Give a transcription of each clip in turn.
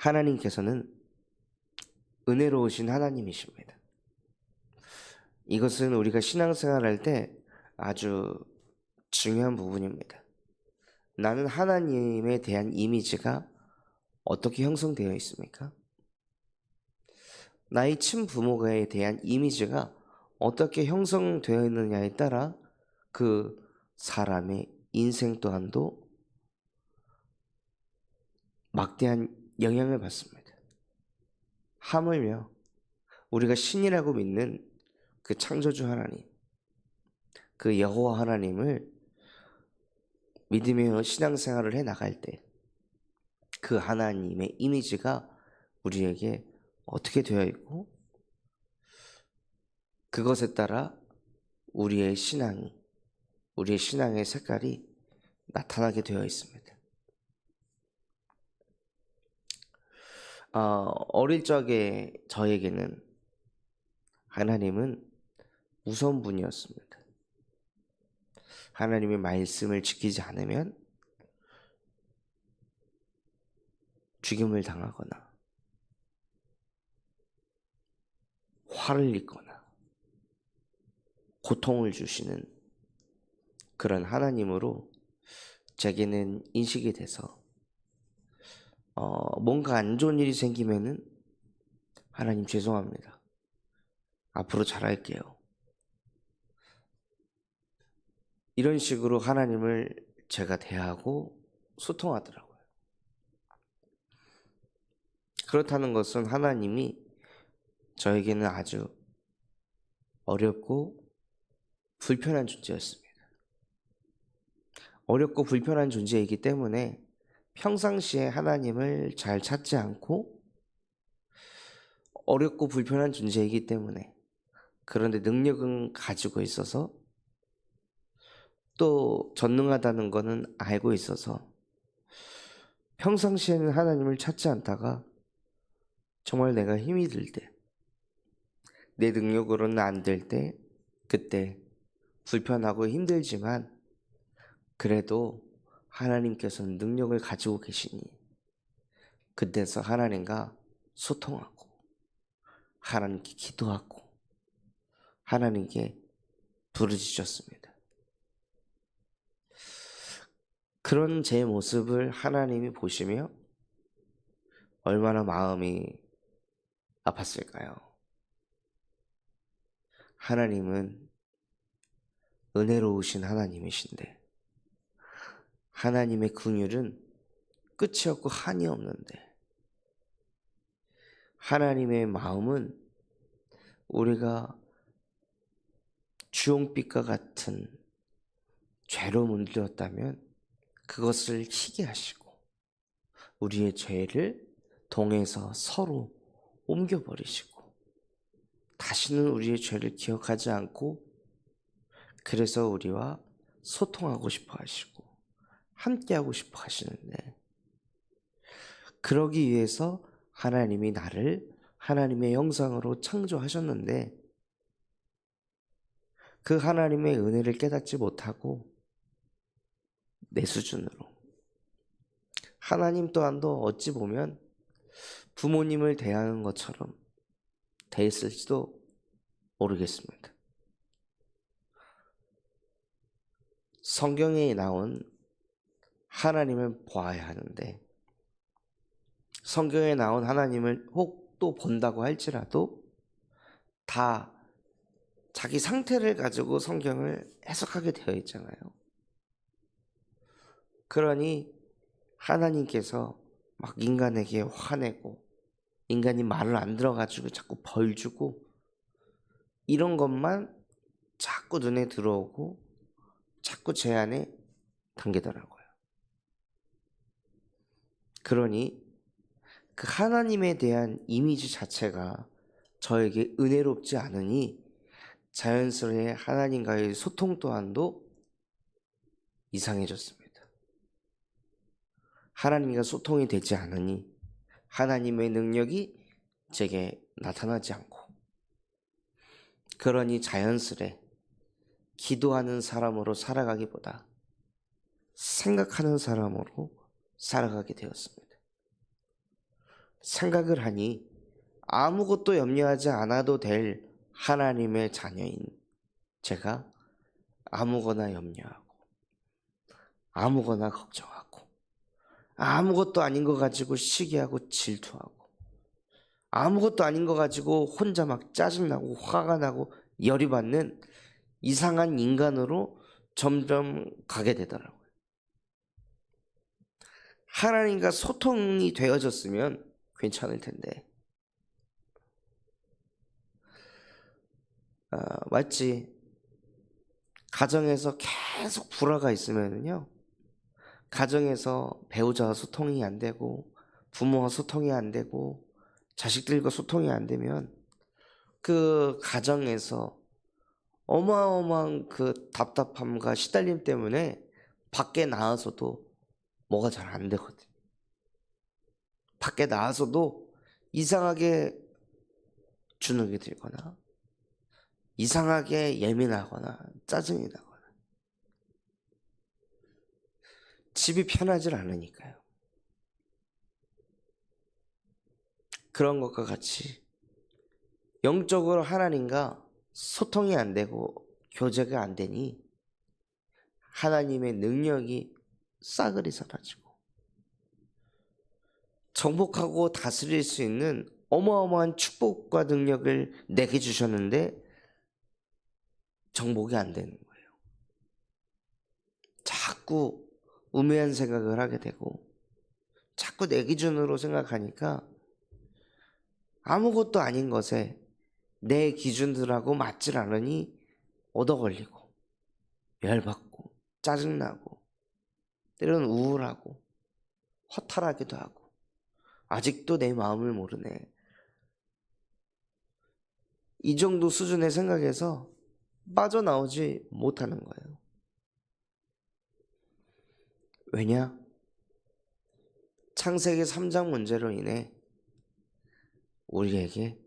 하나님께서는 은혜로우신 하나님이십니다. 이것은 우리가 신앙생활할 때 아주 중요한 부분입니다. 나는 하나님에 대한 이미지가 어떻게 형성되어 있습니까? 나의 친부모에 대한 이미지가 어떻게 형성되어 있느냐에 따라 그 사람의 인생 또한도 막대한 영향을 받습니다. 하물며 우리가 신이라고 믿는 그 창조주 하나님, 그 여호와 하나님을 믿으며 신앙생활을 해 나갈 때 그 하나님의 이미지가 우리에게 어떻게 되어 있고 그것에 따라 우리의 신앙의 색깔이 나타나게 되어 있습니다. 어릴 적에 저에게는 하나님은 무서운 분이었습니다. 하나님의 말씀을 지키지 않으면 죽임을 당하거나 화를 입거나 고통을 주시는 그런 하나님으로 제게는 인식이 돼서 뭔가 안 좋은 일이 생기면은 하나님 죄송합니다. 앞으로 잘할게요. 이런 식으로 하나님을 제가 대하고 소통하더라고요. 그렇다는 것은 하나님이 저에게는 아주 어렵고 불편한 존재였습니다. 어렵고 불편한 존재이기 때문에 평상시에 하나님을 잘 찾지 않고 어렵고 불편한 존재이기 때문에 그런데 능력은 가지고 있어서 또 전능하다는 것은 알고 있어서 평상시에는 하나님을 찾지 않다가 정말 내가 힘이 들 때, 내 능력으로는 안 될 때, 그때 불편하고 힘들지만 그래도 하나님께서는 능력을 가지고 계시니 그때서 하나님과 소통하고 하나님께 기도하고 하나님께 부르짖었습니다. 그런 제 모습을 하나님이 보시며 얼마나 마음이 아팠을까요? 하나님은 은혜로우신 하나님이신데 하나님의 긍휼은 끝이 없고 한이 없는데 하나님의 마음은 우리가 주홍빛과 같은 죄로 물들었다면 그것을 희게 하시고 우리의 죄를 동에서 서로 옮겨버리시고 다시는 우리의 죄를 기억하지 않고 그래서 우리와 소통하고 싶어 하시고 함께하고 싶어 하시는데 그러기 위해서 하나님이 나를 하나님의 형상으로 창조하셨는데 그 하나님의 은혜를 깨닫지 못하고 내 수준으로 하나님 또한도 어찌 보면 부모님을 대하는 것처럼 대했을지도 모르겠습니다. 성경에 나온 하나님을 보아야 하는데 성경에 나온 하나님을 혹 또 본다고 할지라도 다 자기 상태를 가지고 성경을 해석하게 되어 있잖아요. 그러니 하나님께서 막 인간에게 화내고 인간이 말을 안 들어가지고 자꾸 벌 주고 이런 것만 자꾸 눈에 들어오고 자꾸 제 안에 당기더라고요. 그러니 그 하나님에 대한 이미지 자체가 저에게 은혜롭지 않으니 자연스레 하나님과의 소통 또한도 이상해졌습니다. 하나님과 소통이 되지 않으니 하나님의 능력이 제게 나타나지 않고 그러니 자연스레 기도하는 사람으로 살아가기보다 생각하는 사람으로 살아가게 되었습니다. 생각을 하니 아무것도 염려하지 않아도 될 하나님의 자녀인 제가 아무거나 염려하고 아무거나 걱정하고 아무것도 아닌 거 가지고 시기하고 질투하고 아무것도 아닌 거 가지고 혼자 막 짜증나고 화가 나고 열이 받는 이상한 인간으로 점점 가게 되더라고요. 하나님과 소통이 되어졌으면 괜찮을 텐데 마치 가정에서 계속 불화가 있으면요, 가정에서 배우자와 소통이 안 되고 부모와 소통이 안 되고 자식들과 소통이 안 되면 그 가정에서 어마어마한 그 답답함과 시달림 때문에 밖에 나와서도 뭐가 잘 안 되거든. 밖에 나와서도 이상하게 주눅이 들거나 이상하게 예민하거나 짜증이 나거나 집이 편하질 않으니까요. 그런 것과 같이 영적으로 하나님과 소통이 안 되고 교제가 안 되니 하나님의 능력이 싸그리 사라지고 정복하고 다스릴 수 있는 어마어마한 축복과 능력을 내게 주셨는데 정복이 안 되는 거예요. 자꾸 우매한 생각을 하게 되고 자꾸 내 기준으로 생각하니까 아무것도 아닌 것에 내 기준들하고 맞질 않으니 얻어걸리고 열받고 짜증나고 때로는 우울하고 허탈하기도 하고 아직도 내 마음을 모르네. 이 정도 수준의 생각에서 빠져나오지 못하는 거예요. 왜냐? 창세기 3장 문제로 인해 우리에게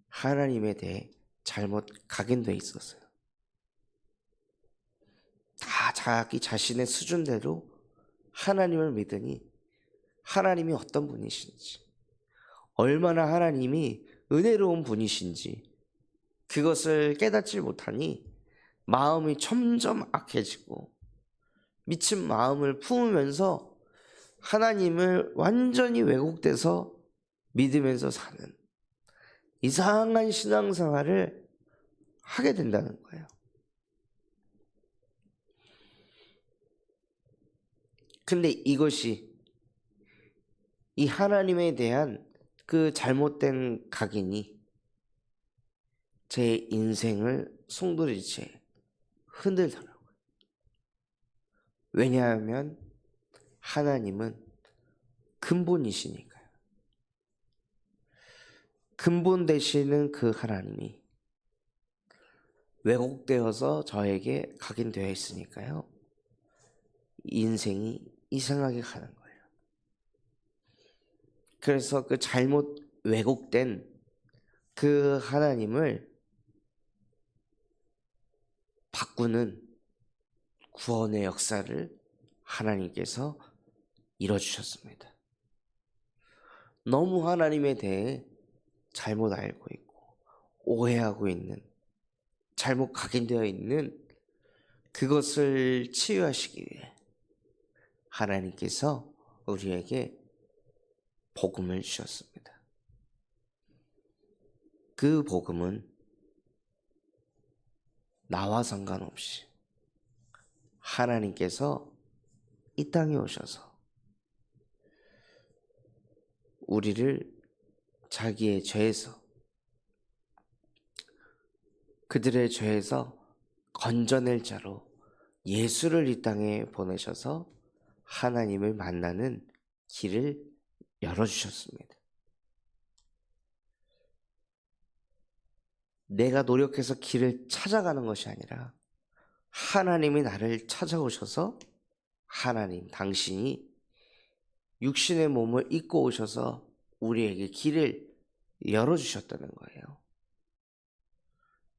하나님에 대해 잘못 각인되어 있었어요. 다 자기 자신의 수준대로 하나님을 믿으니 하나님이 어떤 분이신지, 얼마나 하나님이 은혜로운 분이신지 그것을 깨닫지 못하니 마음이 점점 악해지고 미친 마음을 품으면서 하나님을 완전히 왜곡돼서 믿으면서 사는 이상한 신앙생활을 하게 된다는 거예요. 근데 이것이 이 하나님에 대한 그 잘못된 각인이 제 인생을 송두리째 흔들더라고요. 왜냐하면 하나님은 근본이시니까요. 근본 되시는 그 하나님이 왜곡되어서 저에게 각인되어 있으니까요. 인생이 이상하게 가는 거예요. 그래서 그 잘못 왜곡된 그 하나님을 바꾸는 구원의 역사를 하나님께서 이뤄주셨습니다. 너무 하나님에 대해 잘못 알고 있고 오해하고 있는, 잘못 각인되어 있는 그것을 치유하시기 위해 하나님께서 우리에게 복음을 주셨습니다. 그 복음은 나와 상관없이 하나님께서 이 땅에 오셔서 우리를 자기의 죄에서, 그들의 죄에서 건져낼 자로 예수를 이 땅에 보내셔서 하나님을 만나는 길을 열어주셨습니다. 내가 노력해서 길을 찾아가는 것이 아니라 하나님이 나를 찾아오셔서 하나님, 당신이 육신의 몸을 입고 오셔서 우리에게 길을 열어주셨다는 거예요.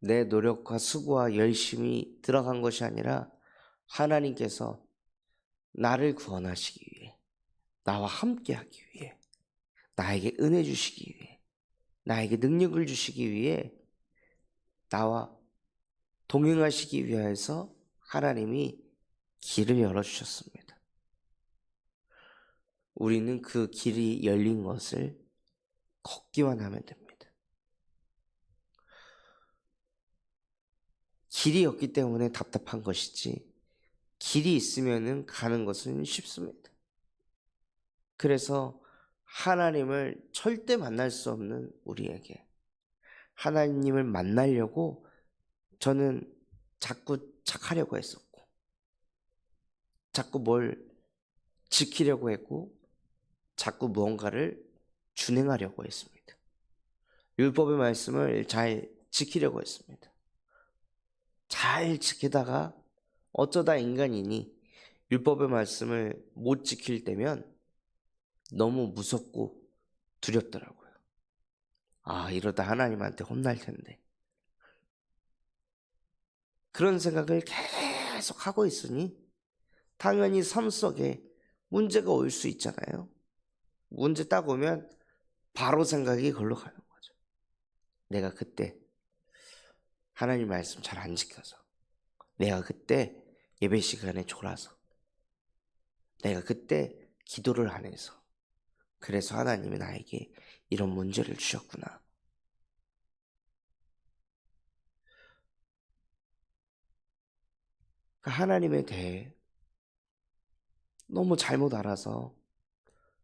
내 노력과 수고와 열심이 들어간 것이 아니라 하나님께서 나를 구원하시기 위해, 나와 함께 하기 위해, 나에게 은혜 주시기 위해, 나에게 능력을 주시기 위해, 나와 동행하시기 위해서 하나님이 길을 열어주셨습니다. 우리는 그 길이 열린 것을 걷기만 하면 됩니다. 길이 없기 때문에 답답한 것이지, 길이 있으면 가는 것은 쉽습니다. 그래서 하나님을 절대 만날 수 없는 우리에게 하나님을 만나려고 저는 자꾸 착하려고 했었고, 자꾸 뭘 지키려고 했고, 자꾸 무언가를 준행하려고 했습니다. 율법의 말씀을 잘 지키려고 했습니다. 잘 지키다가 어쩌다 인간이니 율법의 말씀을 못 지킬 때면 너무 무섭고 두렵더라고요. 이러다 하나님한테 혼날 텐데. 그런 생각을 계속 하고 있으니 당연히 삶 속에 문제가 올 수 있잖아요. 문제 딱 오면 바로 생각이 걸로 가는 거죠. 내가 그때 하나님 말씀 잘 안 지켜서, 내가 그때 예배 시간에 졸아서, 내가 그때 기도를 안 해서, 그래서 하나님이 나에게 이런 문제를 주셨구나. 하나님에 대해 너무 잘못 알아서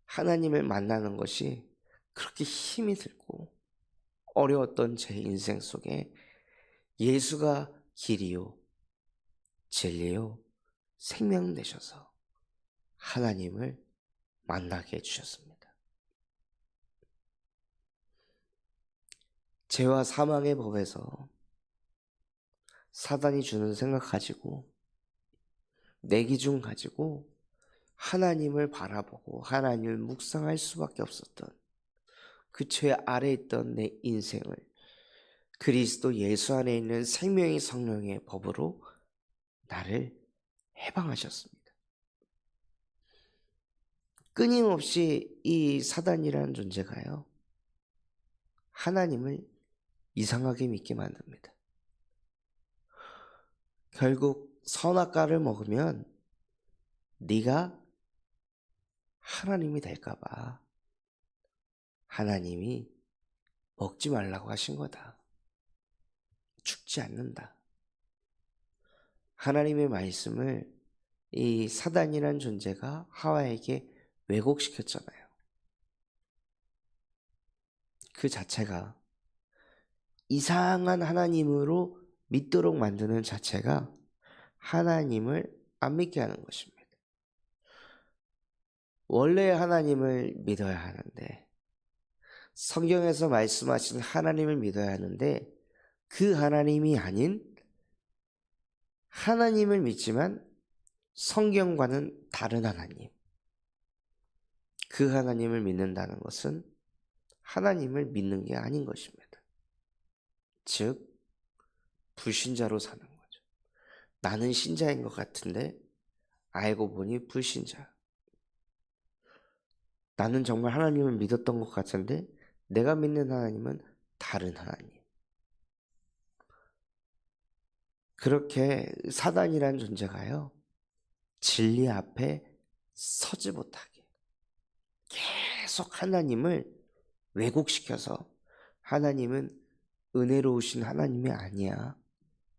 하나님을 만나는 것이 그렇게 힘이 들고 어려웠던 제 인생 속에 예수가 길이요, 진리요, 생명 되셔서 하나님을 만나게 해주셨습니다. 죄와 사망의 법에서 사단이 주는 생각 가지고, 내 기준 가지고 하나님을 바라보고 하나님을 묵상할 수밖에 없었던 그 죄 아래에 있던 내 인생을 그리스도 예수 안에 있는 생명의 성령의 법으로 나를 해방하셨습니다. 끊임없이 이 사단이라는 존재가요, 하나님을 이상하게 믿게 만듭니다. 결국 선악과를 먹으면 네가 하나님이 될까봐 하나님이 먹지 말라고 하신 거다. 죽지 않는다. 하나님의 말씀을 이 사단이란 존재가 하와에게 왜곡시켰잖아요. 그 자체가 이상한 하나님으로 믿도록 만드는 자체가 하나님을 안 믿게 하는 것입니다. 원래 하나님을 믿어야 하는데, 성경에서 말씀하신 하나님을 믿어야 하는데, 그 하나님이 아닌 하나님을 믿지만 성경과는 다른 하나님, 그 하나님을 믿는다는 것은 하나님을 믿는 게 아닌 것입니다. 즉 불신자로 사는 거죠. 나는 신자인 것 같은데 알고 보니 불신자. 나는 정말 하나님을 믿었던 것 같은데 내가 믿는 하나님은 다른 하나님. 그렇게 사단이라는 존재가요, 진리 앞에 서지 못하게 계속 하나님을 왜곡시켜서, 하나님은 은혜로우신 하나님이 아니야,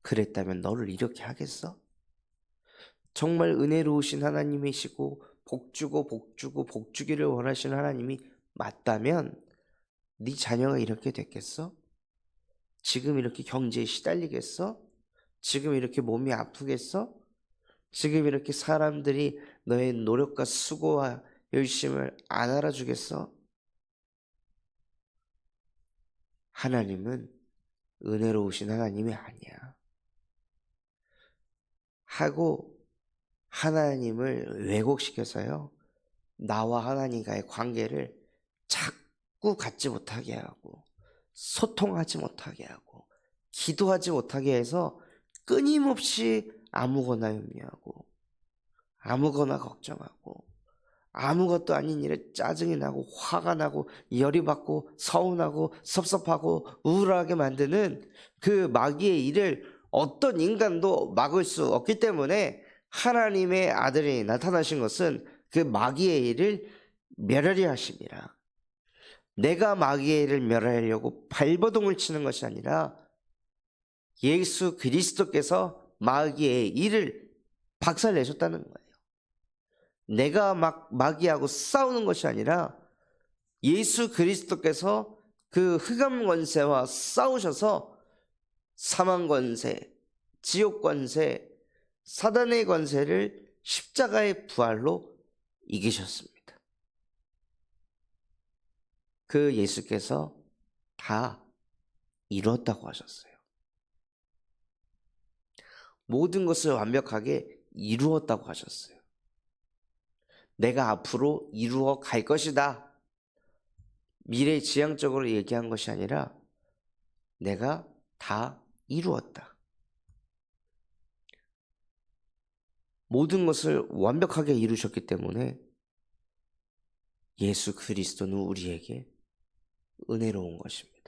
그랬다면 너를 이렇게 하겠어? 정말 은혜로우신 하나님이시고 복주고 복주고 복주기를 원하시는 하나님이 맞다면 네 자녀가 이렇게 됐겠어? 지금 이렇게 경제에 시달리겠어? 지금 이렇게 몸이 아프겠어? 지금 이렇게 사람들이 너의 노력과 수고와 열심을 안 알아주겠어? 하나님은 은혜로우신 하나님이 아니야 하고 하나님을 왜곡시켜서요, 나와 하나님과의 관계를 자꾸 갖지 못하게 하고 소통하지 못하게 하고 기도하지 못하게 해서 끊임없이 아무거나 염려하고 아무거나 걱정하고 아무것도 아닌 일에 짜증이 나고 화가 나고 열이 받고 서운하고 섭섭하고 우울하게 만드는 그 마귀의 일을 어떤 인간도 막을 수 없기 때문에 하나님의 아들이 나타나신 것은 그 마귀의 일을 멸하려 하심이라. 내가 마귀의 일을 멸하려고 발버둥을 치는 것이 아니라 예수 그리스도께서 마귀의 일을 박살내셨다는 거예요. 내가 마귀하고 싸우는 것이 아니라 예수 그리스도께서 그 흑암 권세와 싸우셔서 사망 권세, 지옥 권세, 사단의 권세를 십자가의 부활로 이기셨습니다. 그 예수께서 다 이루었다고 하셨어요. 모든 것을 완벽하게 이루었다고 하셨어요. 내가 앞으로 이루어 갈 것이다. 미래 지향적으로 얘기한 것이 아니라 내가 다 이루었다. 모든 것을 완벽하게 이루셨기 때문에 예수 그리스도는 우리에게 은혜로운 것입니다.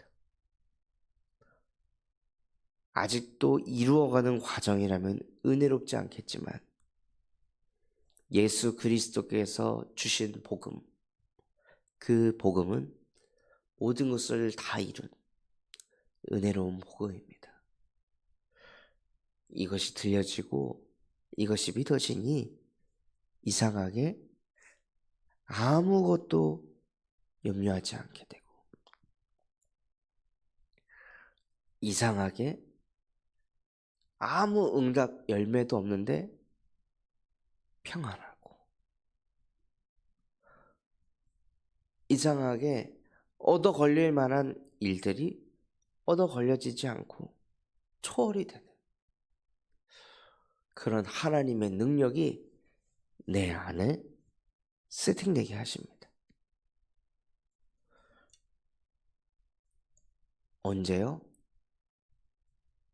아직도 이루어가는 과정이라면 은혜롭지 않겠지만 예수 그리스도께서 주신 복음, 그 복음은 모든 것을 다 이룬 은혜로운 복음입니다. 이것이 들려지고 이것이 믿어지니 이상하게 아무것도 염려하지 않게 되고 이상하게 아무 응답 열매도 없는데 평안하고 이상하게 얻어 걸릴 만한 일들이 얻어 걸려지지 않고 초월이 되는 그런 하나님의 능력이 내 안에 세팅되게 하십니다. 언제요?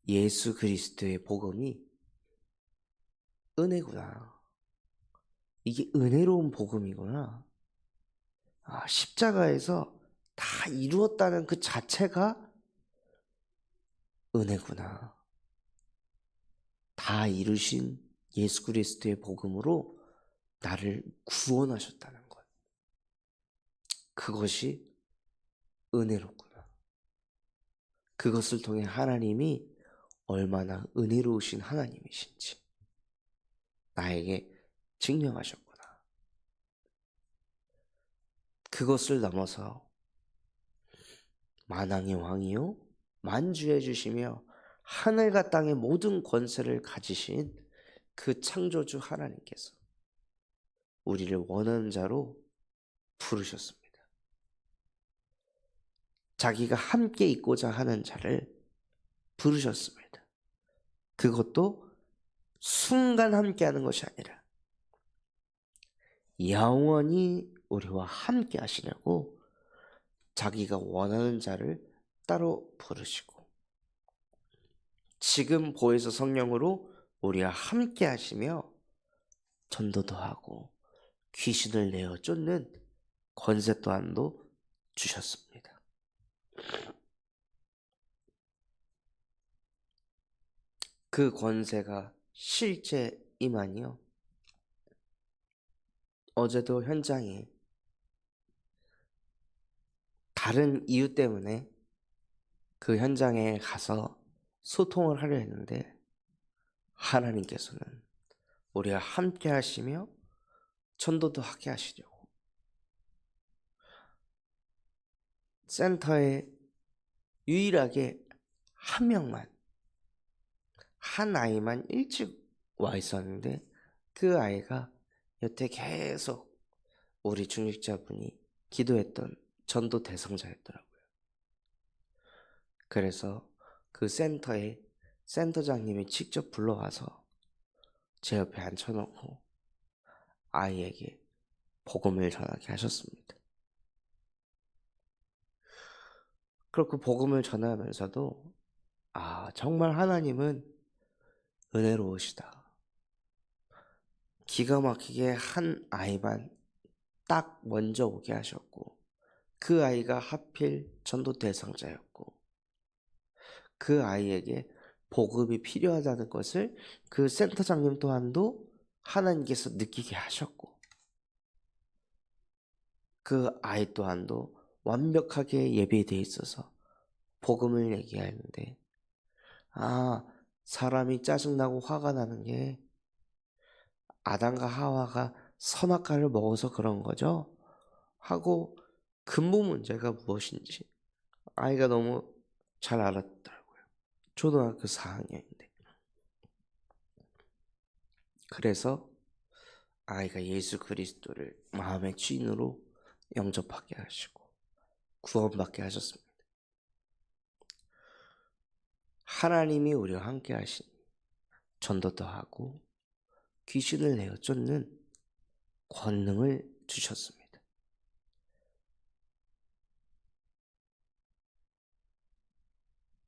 예수 그리스도의 복음이 은혜구나. 이게 은혜로운 복음이구나. 십자가에서 다 이루었다는 그 자체가 은혜구나. 다 이루신 예수 그리스도의 복음으로 나를 구원하셨다는 것. 그것이 은혜롭구나. 그것을 통해 하나님이 얼마나 은혜로우신 하나님이신지 나에게 증명하셨구나. 그것을 넘어서 만왕의 왕이요 만주해 주시며 하늘과 땅의 모든 권세를 가지신 그 창조주 하나님께서 우리를 원하는 자로 부르셨습니다. 자기가 함께 있고자 하는 자를 부르셨습니다. 그것도 순간 함께 하는 것이 아니라 영원히 우리와 함께 하시려고 자기가 원하는 자를 따로 부르시고 지금 보혜사 성령으로 우리와 함께 하시며 전도도 하고 귀신을 내어 쫓는 권세 또한도 주셨습니다. 그 권세가 실제 임하니요. 어제도 현장에 다른 이유 때문에 그 현장에 가서 소통을 하려 했는데 하나님께서는 우리와 함께 하시며 전도도 하게 하시려고 센터에 유일하게 한 명만 한 아이만 일찍 와 있었는데 그 아이가 여태 계속 우리 중직자분이 기도했던 전도 대상자였더라고요. 그래서 그 센터에 센터장님이 직접 불러와서 제 옆에 앉혀놓고 아이에게 복음을 전하게 하셨습니다. 그렇고 복음을 전하면서도 정말 하나님은 은혜로우시다. 기가 막히게 한 아이만 딱 먼저 오게 하셨고, 그 아이가 하필 전도 대상자였고, 그 아이에게 복음이 필요하다는 것을 그 센터장님 또한도 하나님께서 느끼게 하셨고, 그 아이 또한도 완벽하게 예배되어 있어서 복음을 얘기하는데, 사람이 짜증나고 화가 나는 게 아담과 하와가 선악과를 먹어서 그런 거죠? 하고 근본 문제가 무엇인지 아이가 너무 잘 알았더라고요. 초등학교 4학년인데. 그래서 아이가 예수 그리스도를 마음의 주인으로 영접하게 하시고 구원받게 하셨습니다. 하나님이 우리와 함께 하시니 전도도 하고 귀신을 내어 쫓는 권능을 주셨습니다.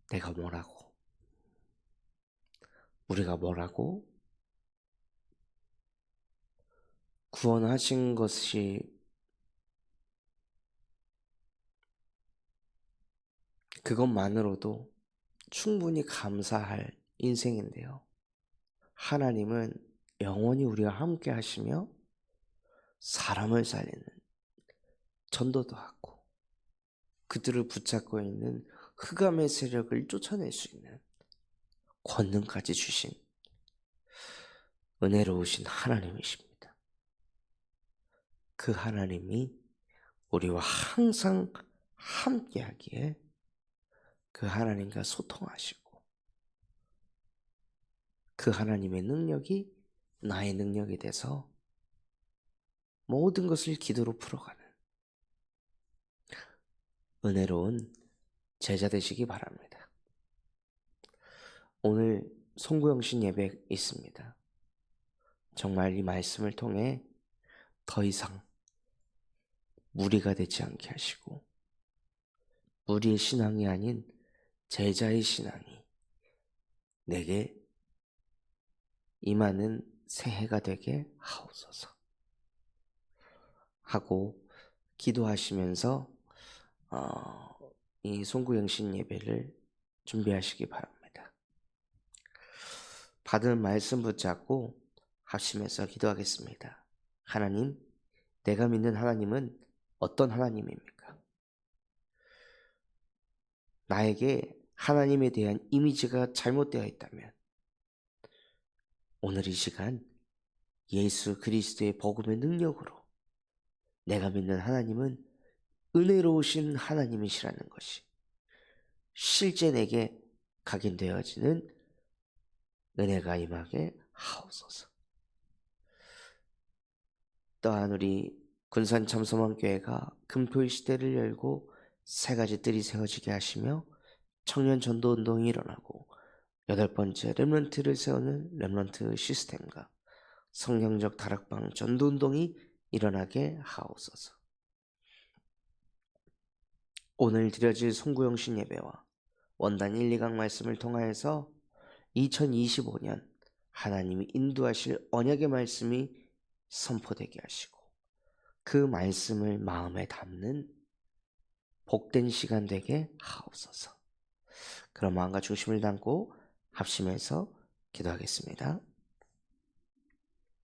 내가 뭐라고? 우리가 뭐라고? 구원하신 것이 그것만으로도 충분히 감사할 인생인데요. 하나님은 영원히 우리와 함께 하시며 사람을 살리는 전도도 하고 그들을 붙잡고 있는 흑암의 세력을 쫓아낼 수 있는 권능까지 주신 은혜로우신 하나님이십니다. 그 하나님이 우리와 항상 함께하기에 그 하나님과 소통하시고 그 하나님의 능력이 나의 능력이 돼서 모든 것을 기도로 풀어가는 은혜로운 제자 되시기 바랍니다. 오늘 송구영신 예배 있습니다. 정말 이 말씀을 통해 더 이상 무리가 되지 않게 하시고 무리의 신앙이 아닌 제자의 신앙이 내게 임하는 새해가 되게 하옵소서 하고 기도하시면서 이 송구영신 예배를 준비하시기 바랍니다. 받은 말씀 붙잡고 합심해서 기도하겠습니다. 하나님, 내가 믿는 하나님은 어떤 하나님입니까? 나에게 하나님에 대한 이미지가 잘못되어 있다면 오늘 이 시간 예수 그리스도의 복음의 능력으로 내가 믿는 하나님은 은혜로우신 하나님이시라는 것이 실제 내게 각인되어지는 은혜가 임하게 하옵소서. 또한 우리 군산 참소망교회가 금토일 시대를 열고 세 가지 뜰이 세워지게 하시며 청년 전도 운동이 일어나고 8번째 렘넌트를 세우는 렘넌트 시스템과 성령적 다락방 전도 운동이 일어나게 하옵소서. 오늘 드려질 송구영신 예배와 원단 1, 2강 말씀을 통하여서 2025년 하나님이 인도하실 언약의 말씀이 선포되게 하시고 그 말씀을 마음에 담는 복된 시간 되게 하옵소서. 그런 마음과 중심을 담고 합심해서 기도하겠습니다.